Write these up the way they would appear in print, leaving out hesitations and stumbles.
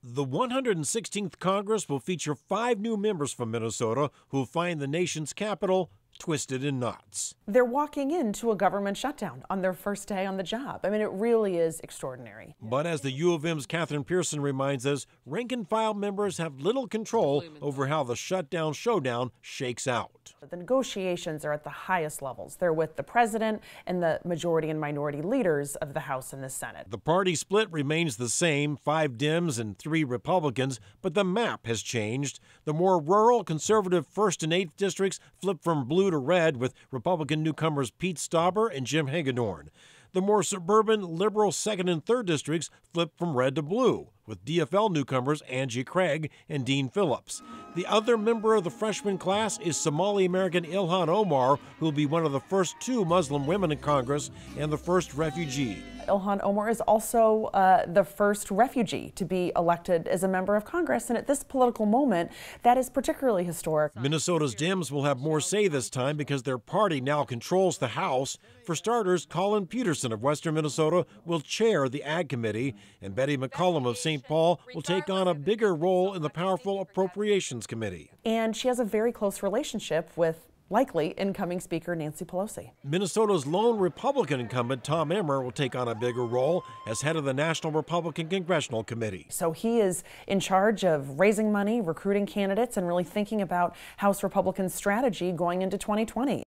The 116th Congress will feature 5 new members from Minnesota who'll find the nation's capital twisted in knots. They're walking into a government shutdown on their first day on the job. I mean, it really is extraordinary. But as the U of M's Catherine Pearson reminds us, rank-and-file members have little control over how the shutdown showdown shakes out. The negotiations are at the highest levels. They're with the president and the majority and minority leaders of the House and the Senate. The party split remains the same, 5 Dems and 3 Republicans, but the map has changed. The more rural, conservative 1st and 8th districts flip from blue to red, with Republican newcomers Pete Stauber and Jim Hagedorn. The more suburban, liberal 2nd and 3rd districts flip from red to blue, with DFL newcomers Angie Craig and Dean Phillips. The other member of the freshman class is Somali-American Ilhan Omar, who will be one of the first 2 Muslim women in Congress and the first refugee. Ilhan Omar is also the first refugee to be elected as a member of Congress, and at this political moment, that is particularly historic. Minnesota's Dems will have more say this time because their party now controls the House. For starters, Colin Peterson of Western Minnesota will chair the Ag Committee, and Betty McCollum of St. Paul will take on a bigger role in the powerful Appropriations Committee. And she has a very close relationship with likely incoming Speaker Nancy Pelosi. Minnesota's lone Republican incumbent Tom Emmer will take on a bigger role as head of the National Republican Congressional Committee. So he is in charge of raising money, recruiting candidates, and really thinking about House Republican strategy going into 2020.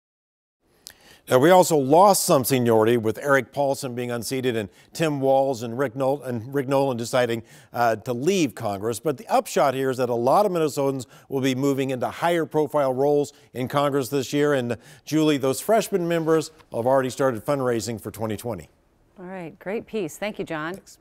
Now, we also lost some seniority with Eric Paulson being unseated and Tim Walz and Rick Nolan deciding to leave Congress. But the upshot here is that a lot of Minnesotans will be moving into higher profile roles in Congress this year. And Julie, those freshman members have already started fundraising for 2020. All right, great piece. Thank you, John. Thanks.